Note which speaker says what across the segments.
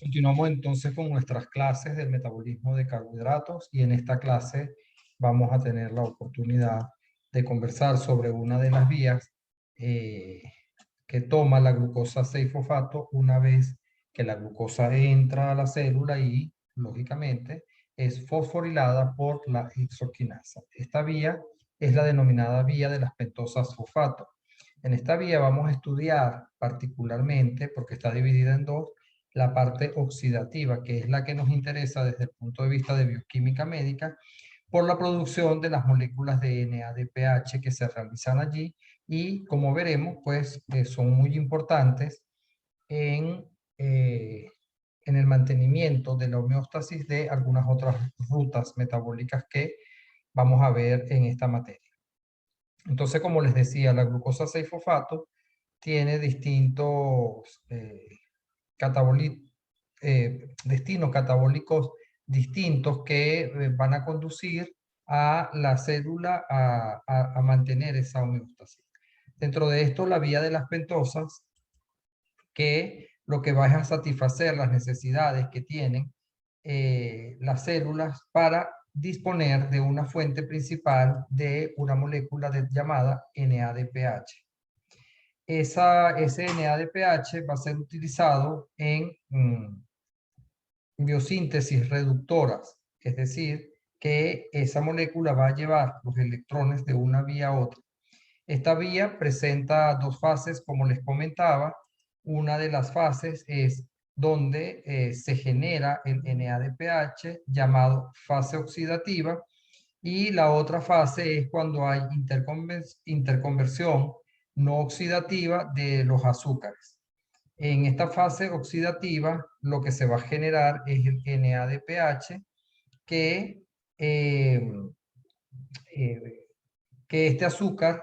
Speaker 1: Continuamos entonces con nuestras clases del metabolismo de carbohidratos y en esta clase vamos a tener la oportunidad de conversar sobre una de las vías que toma la glucosa 6-fosfato una vez que la glucosa entra a la célula y, lógicamente, es fosforilada por la hexoquinasa. Esta vía es la denominada vía de las pentosas fosfato. En esta vía vamos a estudiar particularmente, porque está dividida en dos, la parte oxidativa, que es la que nos interesa desde el punto de vista de bioquímica médica, por la producción de las moléculas de NADPH que se realizan allí y, como veremos, pues son muy importantes en, eh, en el mantenimiento de la homeostasis de algunas otras rutas metabólicas que vamos a ver en esta materia. Entonces, como les decía, la glucosa 6-fosfato tiene distintos destinos catabólicos distintos que van a conducir a la célula a mantener esa homeostasis. Dentro de esto, la vía de las pentosas, que lo que va es a satisfacer las necesidades que tienen las células para disponer de una fuente principal de una molécula llamada NADPH. Ese NADPH va a ser utilizado en biosíntesis reductoras, es decir, que esa molécula va a llevar los electrones de una vía a otra. Esta vía presenta dos fases, como les comentaba. Una de las fases es donde se genera el NADPH, llamado fase oxidativa, y la otra fase es cuando hay interconversión no oxidativa de los azúcares. En esta fase oxidativa, lo que se va a generar es el NADPH, que, eh, eh, que este azúcar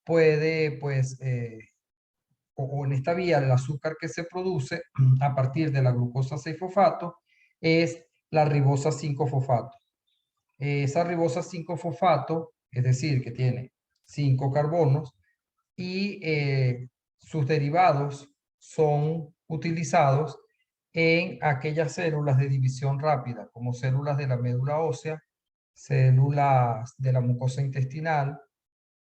Speaker 1: puede, pues, o en esta vía, el azúcar que se produce a partir de la glucosa 6-fosfato es la ribosa 5-fosfato. Esa ribosa 5-fosfato, es decir, que tiene 5 carbonos, y sus derivados son utilizados en aquellas células de división rápida, como células de la médula ósea, células de la mucosa intestinal.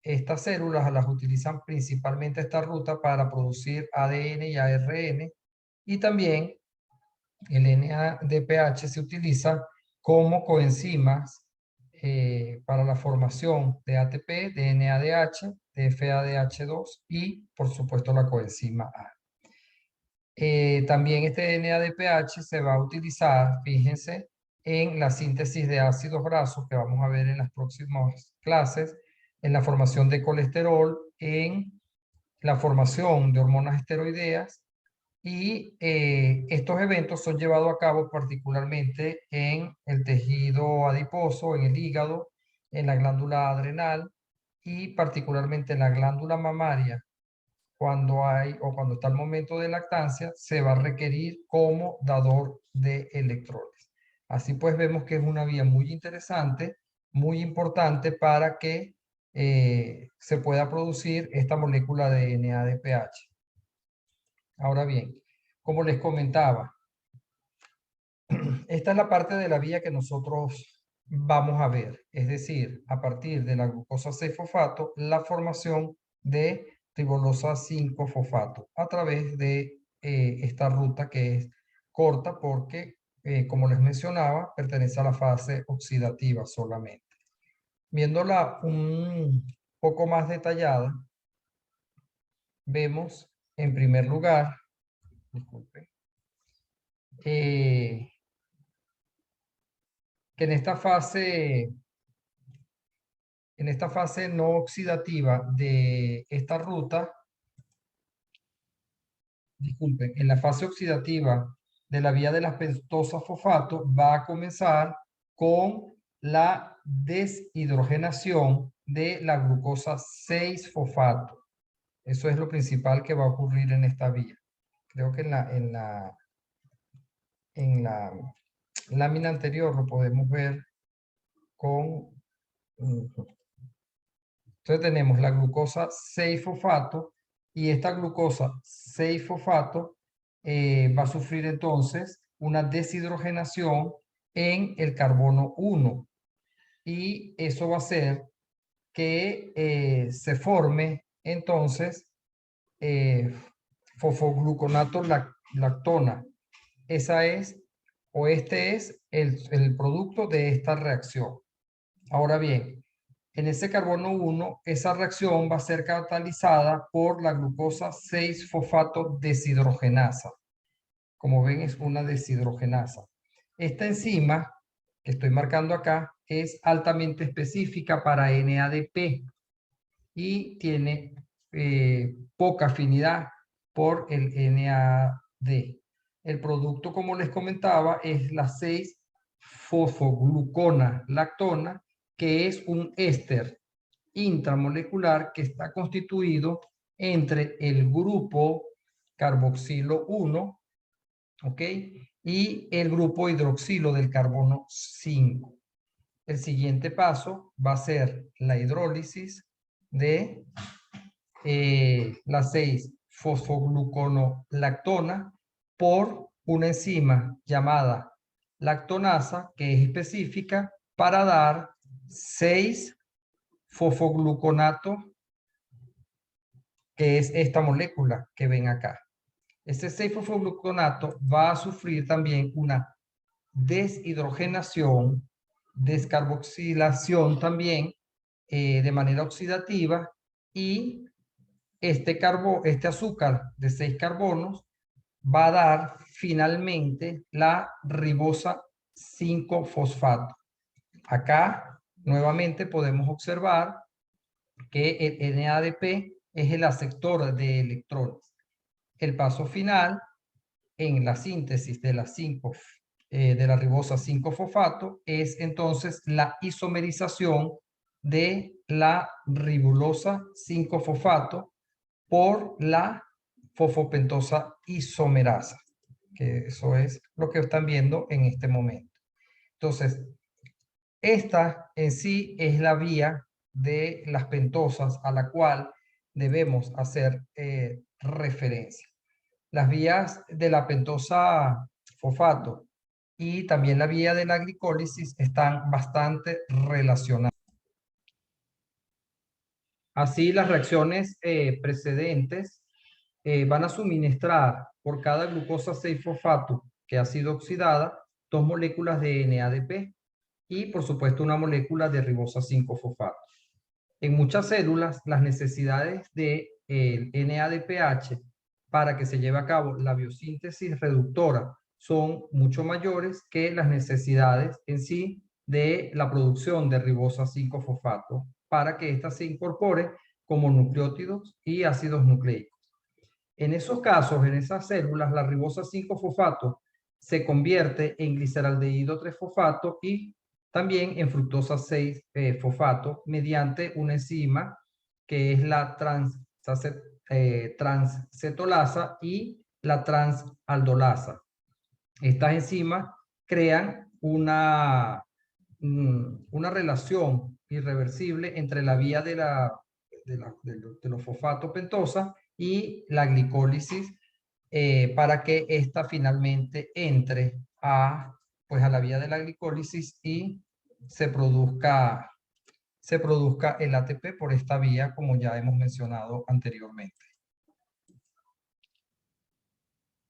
Speaker 1: Estas células las utilizan principalmente esta ruta para producir ADN y ARN, y también el NADPH se utiliza como coenzimas para la formación de ATP, de NADH, de FADH2 y, por supuesto, la coenzima A. También este NADPH se va a utilizar, fíjense, en la síntesis de ácidos grasos que vamos a ver en las próximas clases, en la formación de colesterol, en la formación de hormonas esteroideas, y estos eventos son llevados a cabo particularmente en el tejido adiposo, en el hígado, en la glándula adrenal y particularmente en la glándula mamaria. Cuando hay o cuando está el momento de lactancia, se va a requerir como dador de electrones. Así pues, vemos que es una vía muy interesante, muy importante para que se pueda producir esta molécula de NADPH. Ahora bien, como les comentaba, esta es la parte de la vía que nosotros vamos a ver, es decir, a partir de la glucosa 6-fosfato, la formación de ribolosa 5-fosfato a través de esta ruta que es corta porque, como les mencionaba, pertenece a la fase oxidativa solamente. Viéndola un poco más detallada, vemos en primer lugar, disculpen, que en esta fase no oxidativa de esta ruta, disculpen, en la fase oxidativa de la vía de las pentosas fosfato va a comenzar con la deshidrogenación de la glucosa 6-fosfato. Eso es lo principal que va a ocurrir en esta vía. Creo que en la lámina anterior lo podemos ver con... Entonces tenemos la glucosa 6-fosfato y esta glucosa 6-fosfato va a sufrir entonces una deshidrogenación en el carbono 1 y eso va a hacer que se forme entonces fosfogluconato lactona. Esa es, o este es el producto de esta reacción. Ahora bien, en ese carbono 1, esa reacción va a ser catalizada por la glucosa 6-fosfato deshidrogenasa. Como ven, es una deshidrogenasa. Esta enzima que estoy marcando acá es altamente específica para NADP y tiene poca afinidad por el NAD. El producto, como les comentaba, es la 6-fosfoglucona lactona, que es un éster intramolecular que está constituido entre el grupo carboxilo 1, ¿ok? Y el grupo hidroxilo del carbono 5. El siguiente paso va a ser la hidrólisis de la 6-fosfogluconolactona por una enzima llamada lactonasa, que es específica para dar 6-fosfogluconato, que es esta molécula que ven acá. Este 6-fosfogluconato va a sufrir también una deshidrogenación, descarboxilación también de manera oxidativa, y este azúcar de 6 carbonos va a dar finalmente la ribosa 5-fosfato. Acá nuevamente podemos observar que el NADP es el aceptor de electrones. El paso final en la síntesis de la ribosa 5-fosfato es entonces la isomerización de la ribulosa 5-fosfato por la fosfopentosa isomerasa, que eso es lo que están viendo en este momento. Entonces, esta en sí es la vía de las pentosas a la cual debemos hacer referencia. Las vías de la pentosa fosfato y también la vía de la glicólisis están bastante relacionadas. Así, las reacciones precedentes van a suministrar por cada glucosa 6-fosfato que ha sido oxidada 2 moléculas de NADP y por supuesto una molécula de ribosa 5-fosfato. En muchas células, las necesidades de NADPH para que se lleve a cabo la biosíntesis reductora son mucho mayores que las necesidades en sí de la producción de ribosa 5-fosfato para que ésta se incorpore como nucleótidos y ácidos nucleicos. En esos casos, en esas células, la ribosa 5-fosfato se convierte en gliceraldehído 3-fosfato y también en fructosa 6-fosfato mediante una enzima que es la transcetolasa y la transaldolasa. Estas enzimas crean una relación irreversible entre la vía de los fosfatos pentosa y la glicólisis para que ésta finalmente entre pues a la vía de la glicólisis y se produzca el ATP por esta vía, como ya hemos mencionado anteriormente.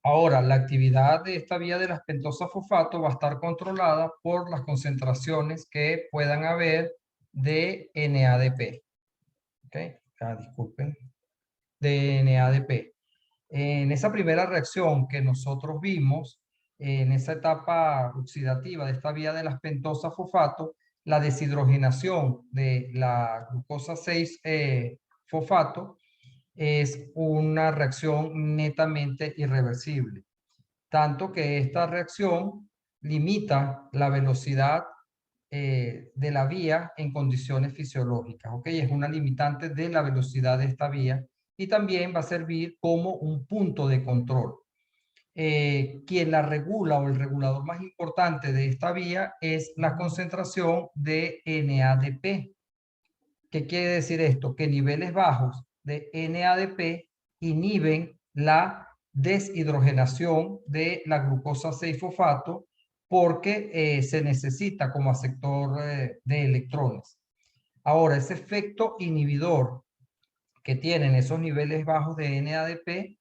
Speaker 1: Ahora, la actividad de esta vía de las pentosas fosfato va a estar controlada por las concentraciones que puedan haber de NADP. ¿Okay? Disculpen. De NADP. En esa primera reacción que nosotros vimos, en esa etapa oxidativa de esta vía de las pentosas fosfato, la deshidrogenación de la glucosa 6-fosfato es una reacción netamente irreversible, tanto que esta reacción limita la velocidad de la vía en condiciones fisiológicas, ¿ok? Es una limitante de la velocidad de esta vía y también va a servir como un punto de control. Quien la regula o el regulador más importante de esta vía es la concentración de NADP. ¿Qué quiere decir esto? Que niveles bajos de NADP inhiben la deshidrogenación de la glucosa 6-fosfato porque se necesita como aceptor de electrones. Ahora, ese efecto inhibidor que tienen esos niveles bajos de NADP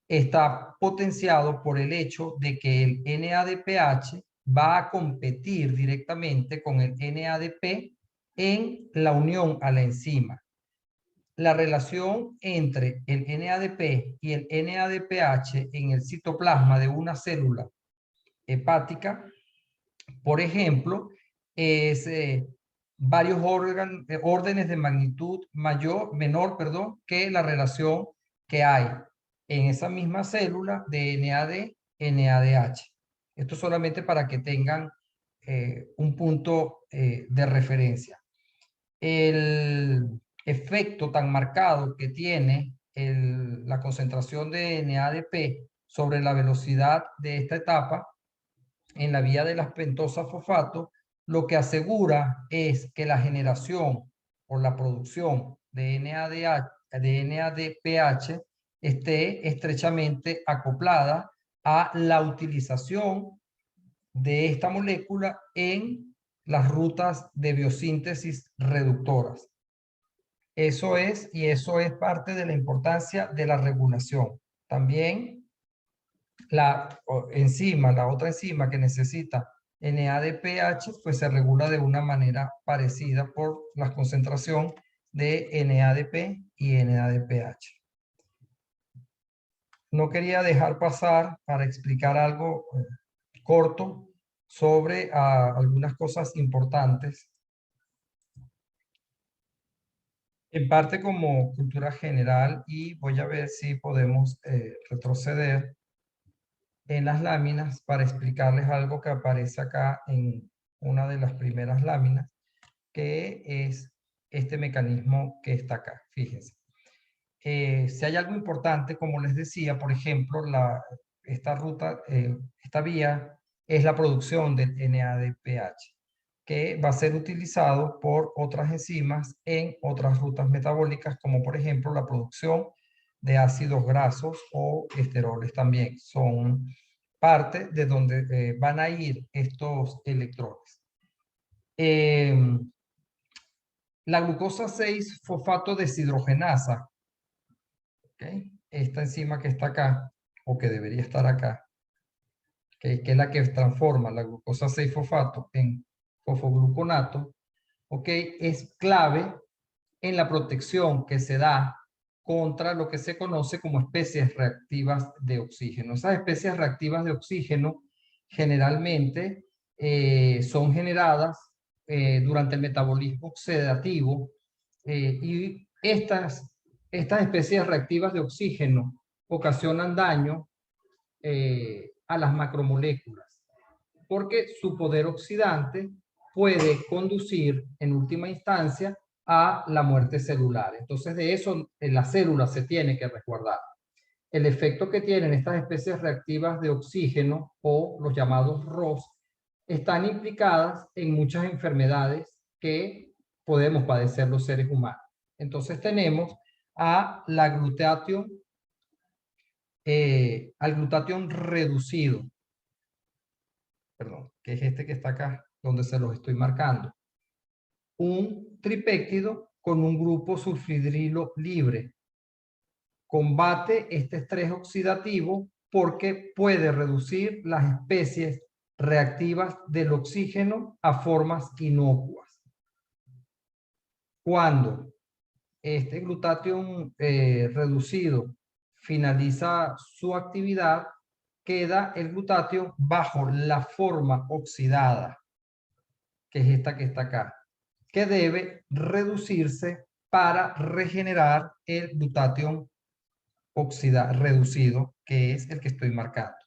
Speaker 1: está potenciado por el hecho de que el NADPH va a competir directamente con el NADP en la unión a la enzima. La relación entre el NADP y el NADPH en el citoplasma de una célula hepática, por ejemplo, es varios órdenes de magnitud menor, que la relación que hay en esa misma célula de NAD-NADH. Esto solamente para que tengan un punto de referencia. El efecto tan marcado que tiene la concentración de NADP sobre la velocidad de esta etapa en la vía de las pentosas fosfato, lo que asegura es que la generación o la producción de NADPH esté estrechamente acoplada a la utilización de esta molécula en las rutas de biosíntesis reductoras. Eso es parte de la importancia de la regulación. También la otra enzima que necesita NADPH, pues se regula de una manera parecida por la concentración de NADP y NADPH. No quería dejar pasar para explicar algo corto sobre algunas cosas importantes. En parte como cultura general, y voy a ver si podemos retroceder en las láminas para explicarles algo que aparece acá en una de las primeras láminas, que es este mecanismo que está acá. Fíjense. Si hay algo importante, como les decía, por ejemplo, esta vía es la producción del NADPH, que va a ser utilizado por otras enzimas en otras rutas metabólicas, como por ejemplo la producción de ácidos grasos o esteroles también. Son parte de donde van a ir estos electrones. La glucosa 6-fosfato deshidrogenasa, ¿okay? Esta enzima que está acá, o que debería estar acá, que es la que transforma la glucosa 6-fosfato en fosfogluconato, ¿okay? Es clave en la protección que se da contra lo que se conoce como especies reactivas de oxígeno. Esas especies reactivas de oxígeno generalmente son generadas durante el metabolismo oxidativo y estas especies reactivas de oxígeno ocasionan daño a las macromoléculas, porque su poder oxidante puede conducir en última instancia a la muerte celular. Entonces de eso la célula se tiene que resguardar. El efecto que tienen estas especies reactivas de oxígeno o los llamados ROS están implicadas en muchas enfermedades que podemos padecer los seres humanos. Entonces tenemos a la al glutatión reducido, perdón, que es este que está acá, donde se los estoy marcando. Un tripéptido con un grupo sulfidrilo libre. Combate este estrés oxidativo porque puede reducir las especies reactivas del oxígeno a formas inocuas. Cuando este glutatión reducido finaliza su actividad, queda el glutatión bajo la forma oxidada, que es esta que está acá, que debe reducirse para regenerar el glutatión reducido, que es el que estoy marcando.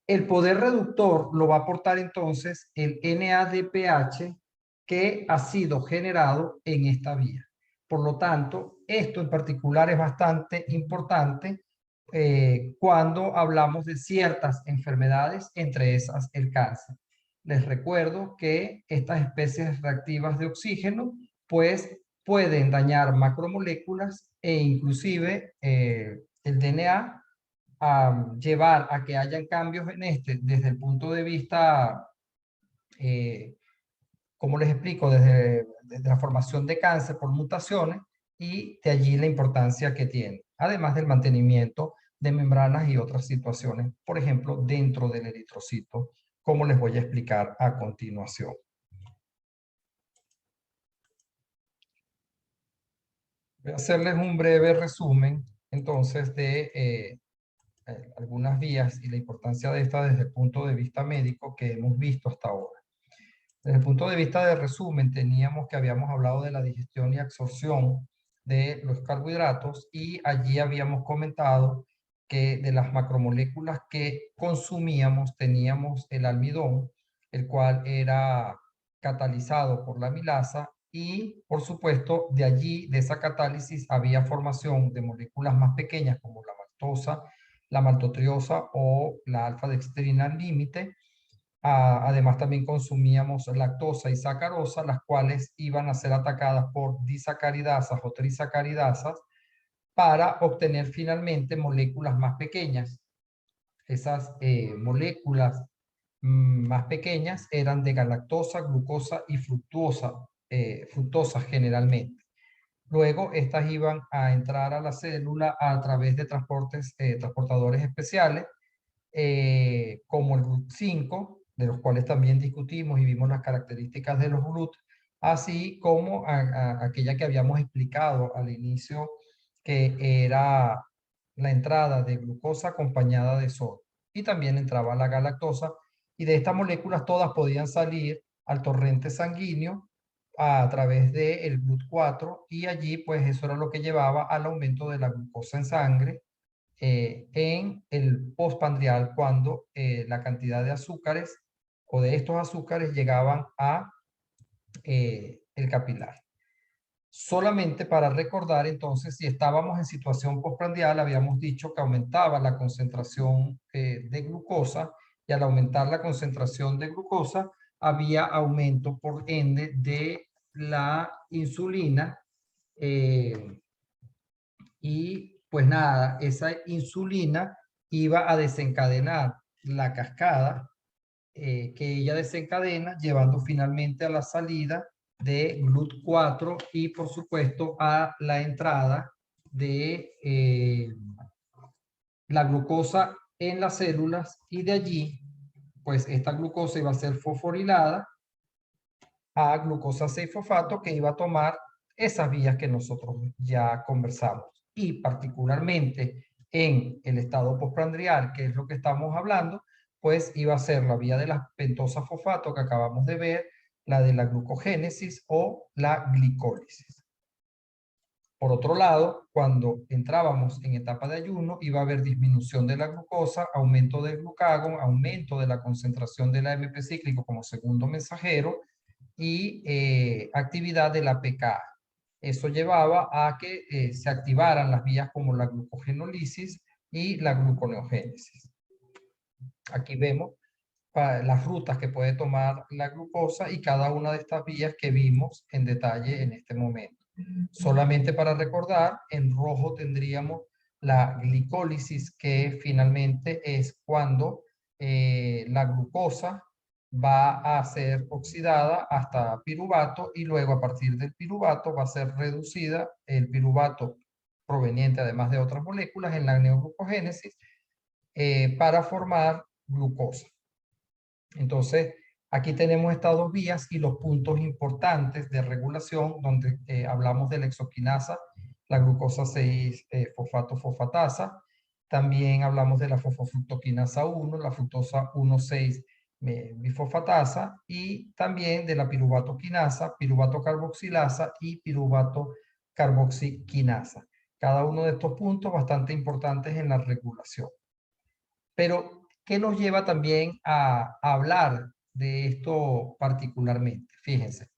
Speaker 1: El poder reductor lo va a aportar entonces el NADPH que ha sido generado en esta vía. Por lo tanto, esto en particular es bastante importante cuando hablamos de ciertas enfermedades, entre esas el cáncer. Les recuerdo que estas especies reactivas de oxígeno pues pueden dañar macromoléculas e inclusive el DNA llevar a que hayan cambios en este desde el punto de vista, como les explico, desde la formación de cáncer por mutaciones y de allí la importancia que tiene, además del mantenimiento de membranas y otras situaciones, por ejemplo, dentro del eritrocito, como les voy a explicar a continuación. Voy a hacerles un breve resumen, entonces, de algunas vías y la importancia de esta desde el punto de vista médico que hemos visto hasta ahora. Desde el punto de vista de resumen, teníamos que habíamos hablado de la digestión y absorción de los carbohidratos y allí habíamos comentado que de las macromoléculas que consumíamos teníamos el almidón, el cual era catalizado por la amilasa y, por supuesto, de allí, de esa catálisis, había formación de moléculas más pequeñas como la maltosa, la maltotriosa o la alfa-dextrina al límite. Además, también consumíamos lactosa y sacarosa, las cuales iban a ser atacadas por disacaridasas o trisacaridasas para obtener finalmente moléculas más pequeñas. Esas moléculas más pequeñas eran de galactosa, glucosa y fructosa generalmente. Luego, estas iban a entrar a la célula a través de transportadores especiales, como el GLUT5, de los cuales también discutimos y vimos las características de los GLUT, así como aquella que habíamos explicado al inicio, que era la entrada de glucosa acompañada de sodio. Y también entraba la galactosa, y de estas moléculas todas podían salir al torrente sanguíneo a través del GLUT4, y allí pues eso era lo que llevaba al aumento de la glucosa en sangre en el postprandial, cuando la cantidad de azúcares o de estos azúcares llegaban a el capilar. Solamente para recordar, entonces, si estábamos en situación postprandial, habíamos dicho que aumentaba la concentración de glucosa, y al aumentar la concentración de glucosa había aumento por ende de la insulina, y pues nada, esa insulina iba a desencadenar la cascada que ella desencadena, llevando finalmente a la salida de GLUT4 y por supuesto a la entrada de la glucosa en las células, y de allí pues esta glucosa iba a ser fosforilada a glucosa 6-fosfato, que iba a tomar esas vías que nosotros ya conversamos. Y particularmente en el estado postprandial, que es lo que estamos hablando, pues iba a ser la vía de la pentosa fosfato que acabamos de ver, la de la glucogénesis o la glicólisis. Por otro lado, cuando entrábamos en etapa de ayuno, iba a haber disminución de la glucosa, aumento del glucagón, aumento de la concentración del AMP cíclico como segundo mensajero, y actividad de la PKA. Eso llevaba a que se activaran las vías como la glucogenólisis y la gluconeogénesis. Aquí vemos las rutas que puede tomar la glucosa y cada una de estas vías que vimos en detalle en este momento. Solamente para recordar, en rojo tendríamos la glicólisis, que finalmente es cuando la glucosa va a ser oxidada hasta piruvato, y luego a partir del piruvato va a ser reducida el piruvato proveniente además de otras moléculas en la neoglucogénesis para formar glucosa. Entonces, aquí tenemos estas dos vías y los puntos importantes de regulación, donde hablamos de la exoquinasa, la glucosa 6-fosfato-fosfatasa. También hablamos de la fosfofructoquinasa 1, la fructosa 1,6-bifosfatasa, y también de la piruvatoquinasa, piruvato-carboxilasa y piruvato-carboxiquinasa. Cada uno de estos puntos bastante importantes en la regulación. Pero, ¿qué nos lleva también a hablar de esto particularmente? Fíjense,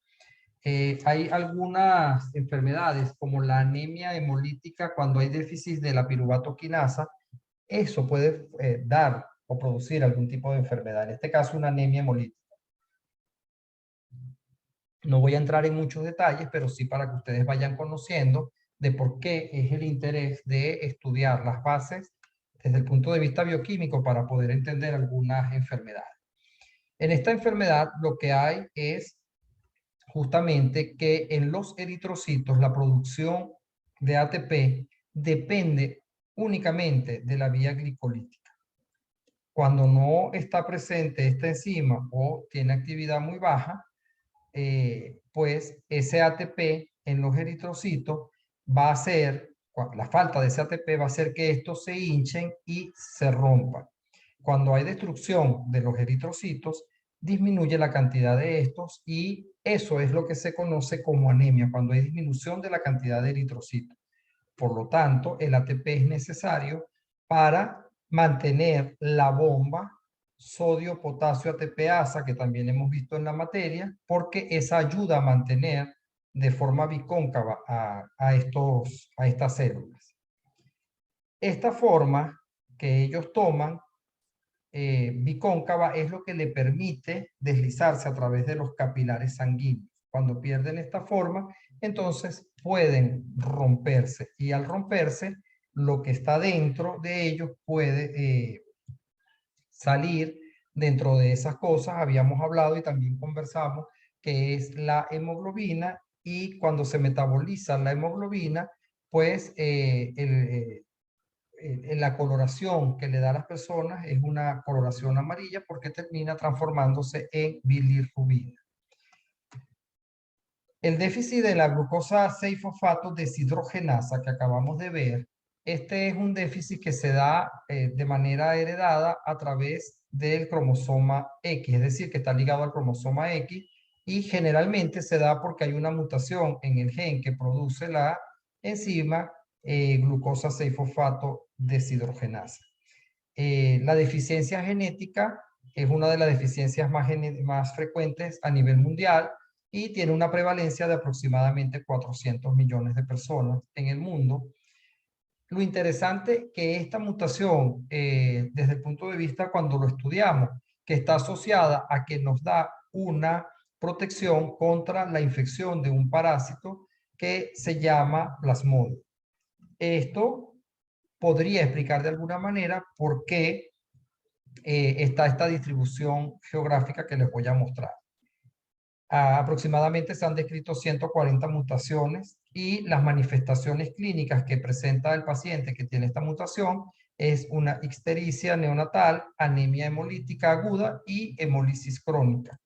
Speaker 1: hay algunas enfermedades como la anemia hemolítica cuando hay déficit de la piruvatoquinasa. Eso puede dar o producir algún tipo de enfermedad, en este caso una anemia hemolítica. No voy a entrar en muchos detalles, pero sí para que ustedes vayan conociendo de por qué es el interés de estudiar las bases desde el punto de vista bioquímico para poder entender algunas enfermedades. En esta enfermedad lo que hay es justamente que en los eritrocitos la producción de ATP depende únicamente de la vía glicolítica. Cuando no está presente esta enzima o tiene actividad muy baja, pues ese ATP en los eritrocitos va a hacer, la falta de ese ATP va a hacer que estos se hinchen y se rompan. Cuando hay destrucción de los eritrocitos, disminuye la cantidad de estos y eso es lo que se conoce como anemia, cuando hay disminución de la cantidad de eritrocitos. Por lo tanto, el ATP es necesario para mantener la bomba sodio, potasio, ATPasa, que también hemos visto en la materia, porque esa ayuda a mantener de forma bicóncava a estas células. Esta forma que ellos toman bicóncava es lo que le permite deslizarse a través de los capilares sanguíneos. Cuando pierden esta forma, entonces pueden romperse y al romperse, lo que está dentro de ellos puede salir. Dentro de esas cosas habíamos hablado y también conversamos que es la hemoglobina, y cuando se metaboliza la hemoglobina, pues la coloración que le da a las personas es una coloración amarilla porque termina transformándose en bilirrubina. El déficit de la glucosa 6-fosfato deshidrogenasa que acabamos de ver, este es un déficit que se da de manera heredada a través del cromosoma X, es decir, que está ligado al cromosoma X, y generalmente se da porque hay una mutación en el gen que produce la enzima glucosa 6-fosfato deshidrogenasa. La deficiencia genética es una de las deficiencias más frecuentes a nivel mundial y tiene una prevalencia de aproximadamente 400 millones de personas en el mundo. Lo interesante que esta mutación, desde el punto de vista cuando lo estudiamos, que está asociada a que nos da una protección contra la infección de un parásito que se llama plasmodium. Esto podría explicar de alguna manera por qué está esta distribución geográfica que les voy a mostrar. Aproximadamente se han descrito 140 mutaciones y las manifestaciones clínicas que presenta el paciente que tiene esta mutación es una ictericia neonatal, anemia hemolítica aguda y hemólisis crónica.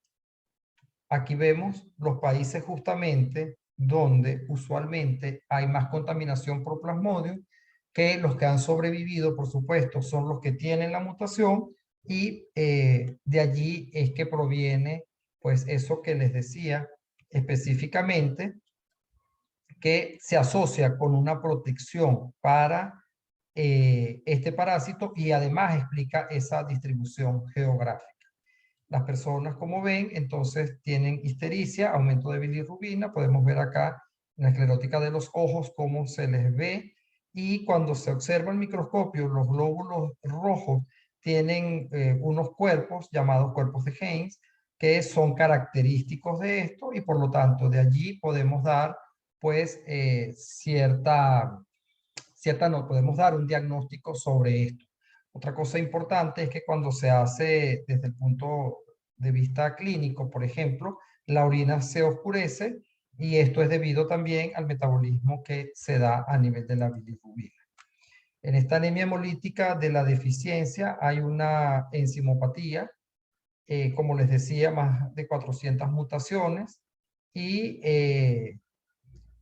Speaker 1: Aquí vemos los países justamente donde usualmente hay más contaminación por plasmodium, que los que han sobrevivido, por supuesto, son los que tienen la mutación, y de allí es que proviene pues eso que les decía específicamente, que se asocia con una protección para este parásito y además explica esa distribución geográfica. Las personas, como ven, entonces tienen ictericia, aumento de bilirrubina. Podemos ver acá en la esclerótica de los ojos cómo se les ve. Y cuando se observa el microscopio, los glóbulos rojos tienen unos cuerpos llamados cuerpos de Heinz, que son característicos de esto, y por lo tanto de allí podemos dar pues podemos dar un diagnóstico sobre esto. Otra cosa importante es que cuando se hace desde el punto de vista clínico, por ejemplo, la orina se oscurece, y esto es debido también al metabolismo que se da a nivel de la bilirrubina. En esta anemia hemolítica de la deficiencia hay una enzimopatía, como les decía, más de 400 mutaciones, y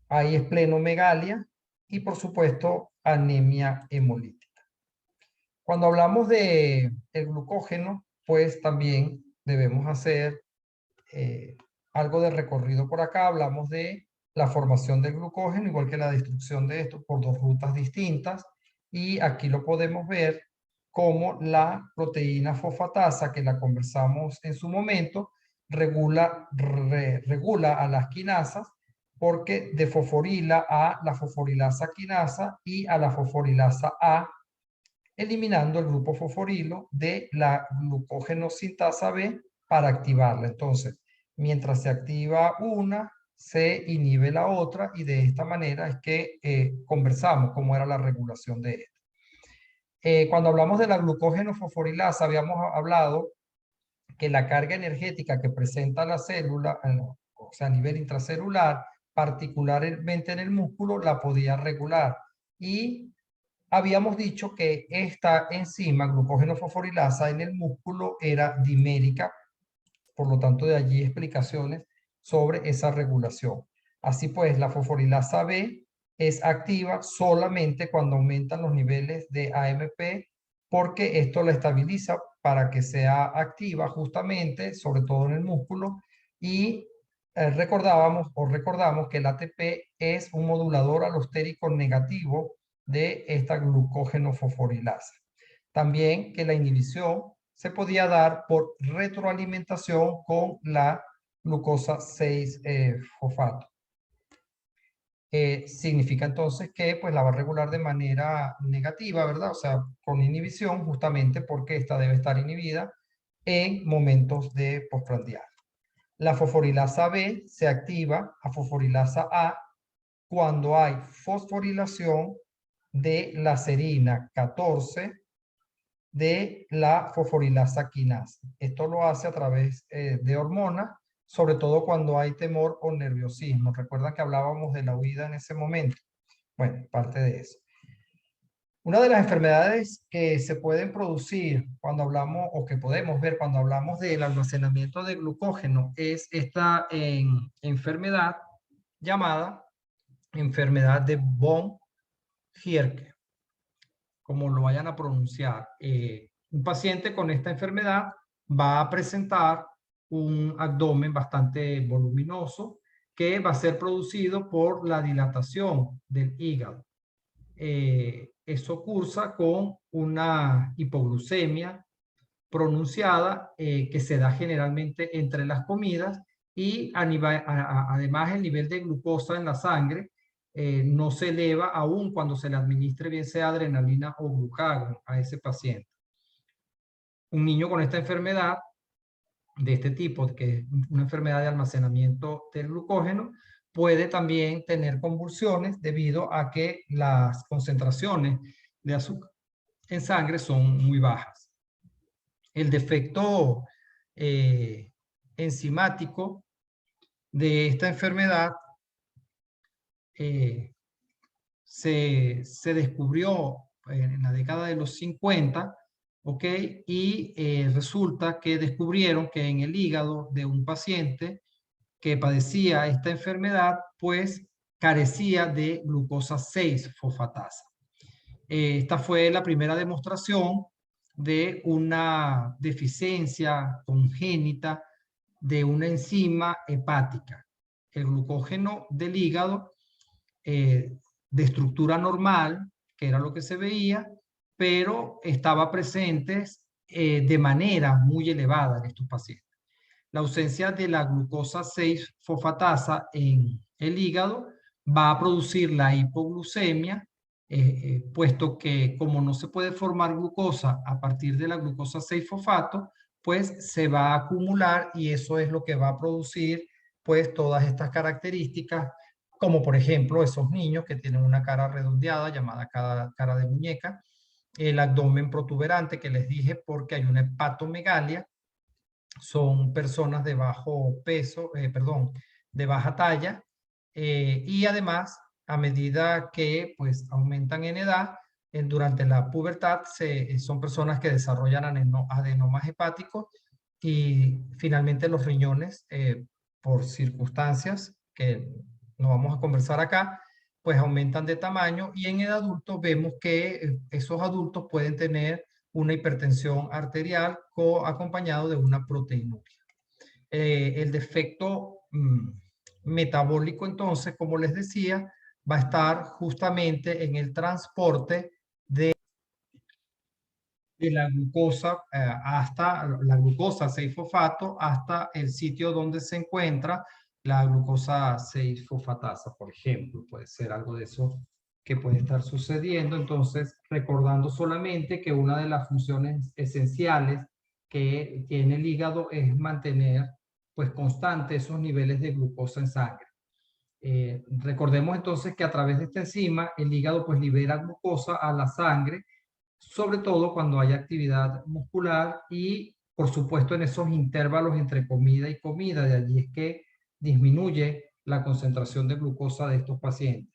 Speaker 1: hay esplenomegalia y, por supuesto, anemia hemolítica. Cuando hablamos de el glucógeno, pues también debemos hacer algo de recorrido por acá. Hablamos de la formación del glucógeno, igual que la destrucción de esto por dos rutas distintas. Y aquí lo podemos ver como la proteína fosfatasa, que la conversamos en su momento, regula a las quinasas, porque defosforila a la fosforilasa quinasa y a la fosforilasa A, eliminando el grupo fosforilo de la glucógeno sintasa B para activarla. Entonces, mientras se activa una, se inhibe la otra, y de esta manera es que conversamos cómo era la regulación de esto. Cuando hablamos de la glucógeno fosforilasa, habíamos hablado que la carga energética que presenta la célula, o sea, a nivel intracelular, particularmente en el músculo, la podía regular. Y habíamos dicho que esta enzima, glucógeno fosforilasa, en el músculo era dimérica, por lo tanto de allí explicaciones sobre esa regulación. Así pues, la fosforilasa B es activa solamente cuando aumentan los niveles de AMP, porque esto la estabiliza para que sea activa justamente, sobre todo en el músculo, y recordamos que el ATP es un modulador alostérico negativo de esta glucógeno fosforilasa. También que la inhibición se podía dar por retroalimentación con la glucosa 6-fosfato. Significa entonces que pues la va a regular de manera negativa, ¿verdad? O sea, con inhibición, justamente porque esta debe estar inhibida en momentos de postprandial. La fosforilasa B se activa a fosforilasa A cuando hay fosforilación de la serina 14 de la fosforilasa quinasa. Esto lo hace a través de hormonas, sobre todo cuando hay temor o nerviosismo. Recuerdan que hablábamos de la huida en ese momento. Bueno, parte de eso. Una de las enfermedades que se pueden producir cuando hablamos, o que podemos ver cuando hablamos del almacenamiento de glucógeno, es esta enfermedad llamada enfermedad de von Hierke, como lo vayan a pronunciar. Un paciente con esta enfermedad va a presentar un abdomen bastante voluminoso que va a ser producido por la dilatación del hígado. Eso cursa con una hipoglucemia pronunciada que se da generalmente entre las comidas y además el nivel de glucosa en la sangre no se eleva aún cuando se le administre bien sea adrenalina o glucagón a ese paciente. Un niño con esta enfermedad de este tipo, que es una enfermedad de almacenamiento del glucógeno, puede también tener convulsiones debido a que las concentraciones de azúcar en sangre son muy bajas. El defecto enzimático de esta enfermedad se descubrió en la década de los 50, ¿ok? Y resulta que descubrieron que en el hígado de un paciente que padecía esta enfermedad, pues carecía de glucosa 6-fosfatasa. Esta fue la primera demostración de una deficiencia congénita de una enzima hepática. El glucógeno del hígado de estructura normal, que era lo que se veía, pero estaba presente de manera muy elevada en estos pacientes. La ausencia de la glucosa 6-fosfatasa en el hígado va a producir la hipoglucemia, puesto que como no se puede formar glucosa a partir de la glucosa 6-fosfato, pues se va a acumular y eso es lo que va a producir pues todas estas características, como por ejemplo esos niños que tienen una cara redondeada llamada cara de muñeca, el abdomen protuberante que les dije porque hay una hepatomegalia, son personas de bajo peso, de baja talla, y además, a medida que pues aumentan en edad, durante la pubertad son personas que desarrollan adenomas hepáticos y finalmente los riñones, por circunstancias que no vamos a conversar acá, pues aumentan de tamaño y en el adulto vemos que esos adultos pueden tener una hipertensión arterial acompañado de una proteinuria. El defecto metabólico, entonces, como les decía, va a estar justamente en el transporte de la glucosa hasta la glucosa 6-fosfato hasta el sitio donde se encuentra la glucosa 6-fosfatasa, por ejemplo. Puede ser algo de eso que puede estar sucediendo. Entonces, recordando solamente que una de las funciones esenciales que tiene el hígado es mantener pues constante esos niveles de glucosa en sangre. Recordemos entonces que a través de esta enzima el hígado pues libera glucosa a la sangre sobre todo cuando hay actividad muscular y, por supuesto, en esos intervalos entre comida y comida. De allí es que disminuye la concentración de glucosa de estos pacientes.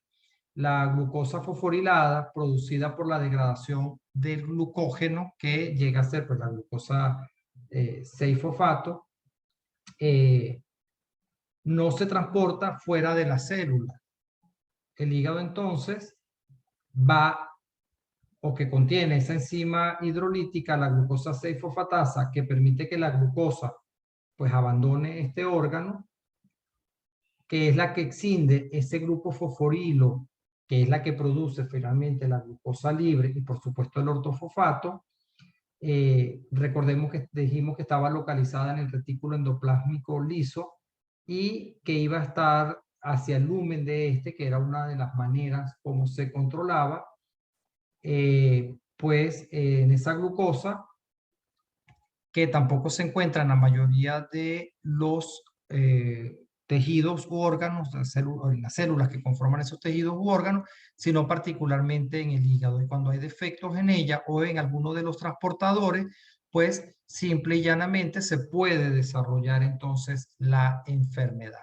Speaker 1: La glucosa fosforilada, producida por la degradación del glucógeno, que llega a ser pues, la glucosa 6-fosfato, no se transporta fuera de la célula. El hígado entonces va, o que contiene esa enzima hidrolítica, la glucosa 6-fosfatasa, que permite que la glucosa pues abandone este órgano, que es la que exinde ese grupo fosforilo, que es la que produce finalmente la glucosa libre y por supuesto el ortofosfato. Recordemos que dijimos que estaba localizada en el retículo endoplásmico liso y que iba a estar hacia el lumen de este, que era una de las maneras como se controlaba, en esa glucosa, que tampoco se encuentra en la mayoría de los tejidos u órganos, en las células que conforman esos tejidos u órganos, sino particularmente en el hígado. Y cuando hay defectos en ella o en alguno de los transportadores, pues simple y llanamente se puede desarrollar entonces la enfermedad.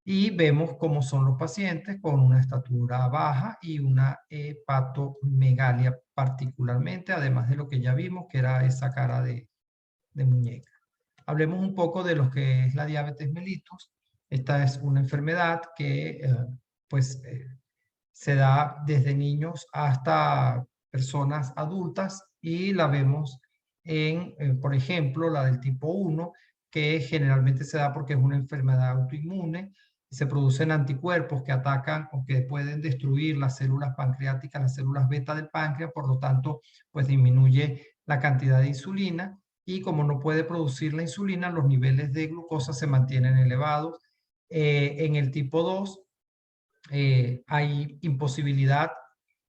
Speaker 1: Y vemos cómo son los pacientes con una estatura baja y una hepatomegalia particularmente, además de lo que ya vimos, que era esa cara de muñeca. Hablemos un poco de lo que es la diabetes mellitus. Esta es una enfermedad que se da desde niños hasta personas adultas y la vemos por ejemplo, la del tipo 1, que generalmente se da porque es una enfermedad autoinmune. Se producen anticuerpos que atacan o que pueden destruir las células pancreáticas, las células beta del páncreas, por lo tanto, pues disminuye la cantidad de insulina y como no puede producir la insulina, los niveles de glucosa se mantienen elevados. En el tipo 2 hay imposibilidad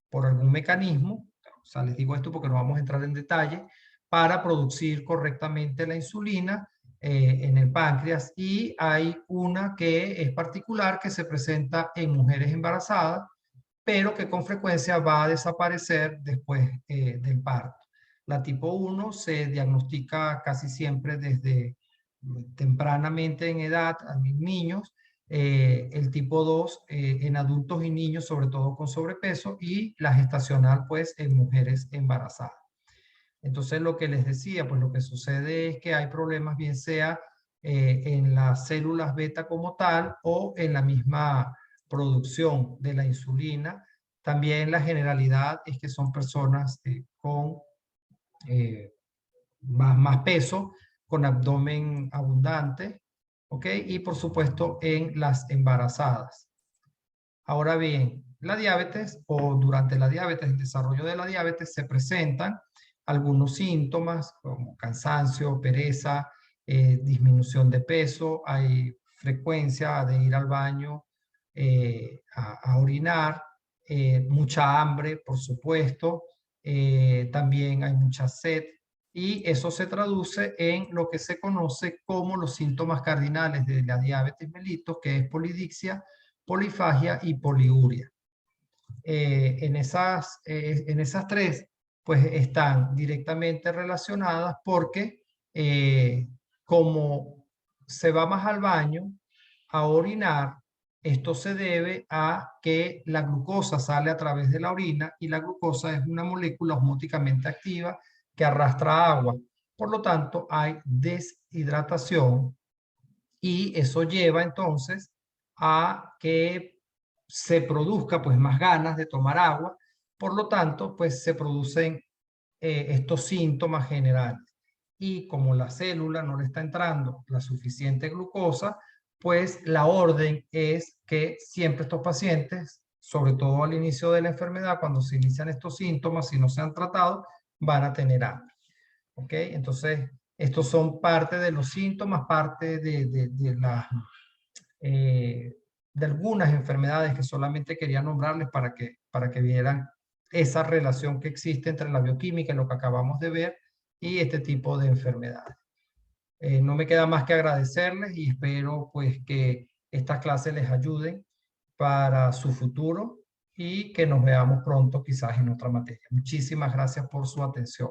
Speaker 1: por algún mecanismo, o sea, les digo esto porque no vamos a entrar en detalle, para producir correctamente la insulina en el páncreas, y hay una que es particular que se presenta en mujeres embarazadas, pero que con frecuencia va a desaparecer después del parto. La tipo 1 se diagnostica casi siempre desde tempranamente en edad a niños, el tipo 2 en adultos y niños, sobre todo con sobrepeso, y la gestacional pues en mujeres embarazadas. Entonces lo que les decía, pues lo que sucede es que hay problemas bien sea en las células beta como tal o en la misma producción de la insulina. También la generalidad es que son personas con más peso, con abdomen abundante, ¿ok? Y por supuesto en las embarazadas. Ahora bien, la diabetes o durante la diabetes, el desarrollo de la diabetes, se presentan algunos síntomas como cansancio, pereza, disminución de peso, hay frecuencia de ir al baño a orinar, mucha hambre, por supuesto, también hay mucha sed, y eso se traduce en lo que se conoce como los síntomas cardinales de la diabetes mellitus, que es polidipsia, polifagia y poliuria. En esas tres, pues están directamente relacionadas porque como se va más al baño a orinar, esto se debe a que la glucosa sale a través de la orina y la glucosa es una molécula osmóticamente activa que arrastra agua. Por lo tanto, hay deshidratación y eso lleva entonces a que se produzca pues más ganas de tomar agua. Por lo tanto, pues se producen estos síntomas generales. Y como la célula no le está entrando la suficiente glucosa, pues la orden es que siempre estos pacientes, sobre todo al inicio de la enfermedad, cuando se inician estos síntomas, si no se han tratado, van a tener hambre. ¿Ok? Entonces, estos son parte de los síntomas, parte de algunas enfermedades que solamente quería nombrarles para que vieran esa relación que existe entre la bioquímica, lo que acabamos de ver, y este tipo de enfermedades. No me queda más que agradecerles y espero pues que estas clases les ayuden para su futuro y que nos veamos pronto quizás en otra materia. Muchísimas gracias por su atención.